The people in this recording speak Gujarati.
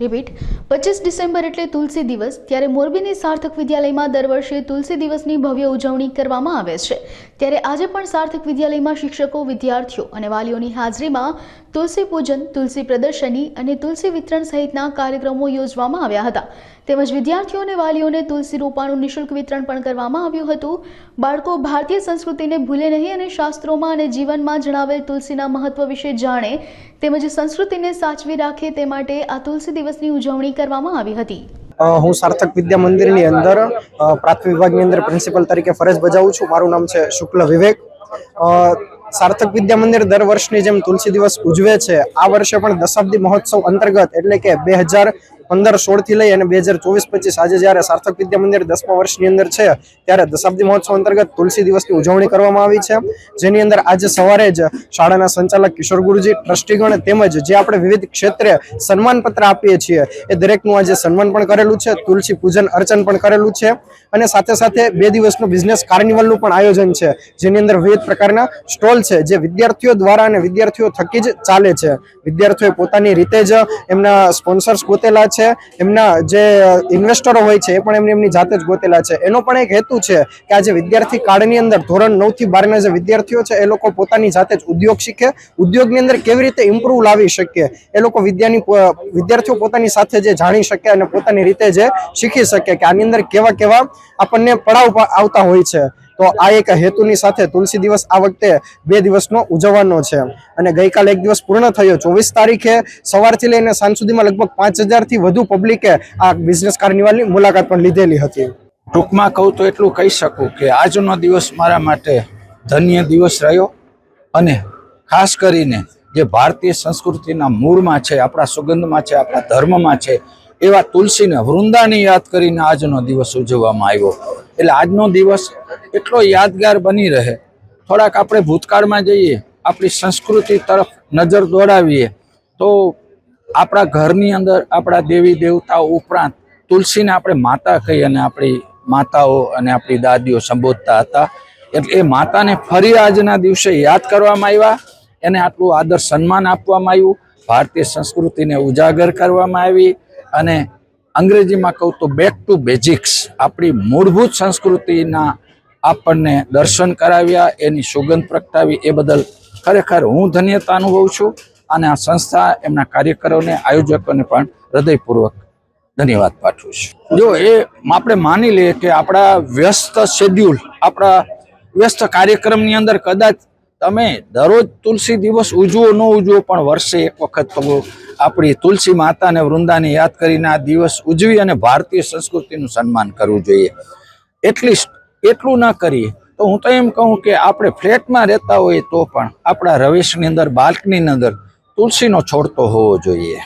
રિપીટ 25 ડિસેમ્બર એટલે તુલસી દિવસ। ત્યારે મોરબીની સાર્થક વિદ્યાલયમાં દર વર્ષે તુલસી દિવસની ભવ્ય ઉજવણી કરવામાં આવે છે। ત્યારે આજે પણ સાર્થક વિદ્યાલયમાં શિક્ષકો, વિદ્યાર્થીઓ અને વાલીઓની હાજરીમાં તુલસી પૂજન, તુલસી પ્રદર્શની અને તુલસી વિતરણ સહિતના કાર્યક્રમો યોજવામાં આવ્યા હતા। તેમજ વિદ્યાર્થીઓ અને વાલીઓને તુલસી રોપાનું નિઃશુલ્ક વિતરણ પણ કરવામાં આવ્યું હતું। બાળકો ભારતીય સંસ્કૃતિને ભૂલે નહીં અને શાસ્ત્રોમાં અને જીવનમાં જણાવેલ તુલસીના મહત્વ વિશે જાણે તેમજ સંસ્કૃતિને સાચવી રાખે તે માટે આ તુલસી દિવસની ઉજવણી કરવામાં આવી હતી। હું સાર્થક વિદ્યા મંદિરની અંદર પ્રાથમિક વિભાગની અંદર પ્રિન્સિપલ તરીકે ફરજ બજાવું છું। મારું નામ છે શુક્લ વિવેક। સાર્થક વિદ્યા મંદિર દર વર્ષની જેમ તુલસી દિવસ ઉજવે છે। આ વર્ષે પણ દશાબ્દી મહોત્સવ અંતર્ગત એટલે કે 2015-16 થી લઈ અને 2024-25 આજે જ્યારે સાર્થક વિદ્યા મંદિર 10મા વર્ષની અંદર છે ત્યારે દશાબ્દી મહોત્સવ અંતર્ગત તુલસી દિવસની ઉજવણી કરવામાં આવી છે, જેની અંદર આજે સવારે જ શાળાના સંચાલક કિશોર ગુરુજી, ટ્રસ્ટીગણ તેમજ જે આપણે વિવિધ ક્ષેત્રે સન્માનપત્ર આપીએ છીએ એ દરેકનું આજે સન્માન પણ કરેલું છે, તુલસી પૂજન અર્ચન પણ કરેલું છે અને સાથે સાથે 2 દિવસનું બિઝનેસ કાર્નિવલનું પણ આયોજન છે, જેની અંદર વિવિધ પ્રકારના સ્ટોલ છે જે વિદ્યાર્થીઓ દ્વારા અને વિદ્યાર્થીઓ થકી જ ચાલે છે। વિદ્યાર્થીઓએ પોતાની રીતે જ એમના સ્પોન્સર્સ ગોતેલા છે, એમના જે ઇન્વેસ્ટરો હોય છે એ પણ એમની જાતે જ ગોતેલા છે। એનો પણ એક હેતુ છે કે આજે વિદ્યાર્થી કાળની અંદર ધોરણ 9 થી 12ના જે વિદ્યાર્થીઓ છે એ લોકો પોતાની જાતે જ ઉદ્યોગ શીખે, ઉદ્યોગની અંદર કેવી રીતે ઇમ્પ્રૂવ લાવી શકે એ લોકો વિદ્યાર્થીઓ પોતાની સાથે જે જાણી શકે અને પોતાની રીતે જે શીખી શકે કે આની અંદર કેવા કેવા આપણને પડાવ આવતા હોય છે। તો આ એક હેતુની સાથે તુલસી દિવસ આ વખતે 2 દિવસનો ઉજવવાનો છે અને ગઈકાલે 1 દિવસ પૂર્ણ થયો। 24 તારીખે સવારથી લઈને સાંજ સુધીમાં લગભગ 5000 થી વધુ પબ્લિકે આ બિઝનેસ કાર્નિવલની મુલાકાત પણ લીધેલી હતી। ટૂંકમાં કહું તો એટલું કહી શકું કે આજનો દિવસ મારા માટે ધન્ય દિવસ રહ્યો અને ખાસ કરીને જે ભારતીય સંસ્કૃતિના મૂળમાં છે, આપણા સુગંધમાં છે, આપણા ધર્મમાં છે એવા તુલસીને વૃંદાને યાદ કરીને આજનો દિવસ ઉજવવામાં આવ્યો। એટલે આજનો દિવસ એટલો યાદગાર બની રહે। થોડાક આપણે ભૂતકાળમાં જઈએ, આપણી સંસ્કૃતિ તરફ નજર દોડાવીએ તો આપણા ઘરની અંદર આપણા દેવી દેવતાઓ ઉપરાંત તુલસીને આપણે માતા કહી અને આપણી માતાઓ અને આપણી દાદીઓ સંબોધતા હતા। એટલે એ માતાને ફરી આજના દિવસે યાદ કરવામાં આવ્યા, એને આટલું આદર સન્માન આપવામાં આવ્યું, ભારતીય સંસ્કૃતિને ઉજાગર કરવામાં આવી અને અંગ્રેજીમાં કહું તો બેક ટુ બેઝિક્સ આપણી મૂળભૂત સંસ્કૃતિના આપણને દર્શન કરાવ્યા, એની સુગંધ પ્રગટાવી। એ બદલ ખરેખર હું ધન્યતા અનુભવું છું અને આ સંસ્થા, એમના કાર્યકરોને, આયોજકોને પણ હૃદયપૂર્વક ધન્યવાદ પાઠવું છું। જો એ આપણે માની લઈએ કે આપણા વ્યસ્ત શેડ્યુલ, આપણા વ્યસ્ત કાર્યક્રમની અંદર કદાચ તમે દરરોજ તુલસી દિવસ ઉજવો ન ઉજવો પણ વર્ષે એક વખત તો આપણી તુલસી માતાને વૃંદાને યાદ કરીને આ દિવસ ઉજવી અને ભારતીય સંસ્કૃતિનું સન્માન કરવું જોઈએ। એટલું ન કરીએ તો હું તો એમ કહું કે આપણે ફ્લેટમાં રહેતા હોઈએ તો પણ આપણા રવેશની અંદર, બાલ્કનીની અંદર તુલસીનો છોડ તો હોવો જોઈએ।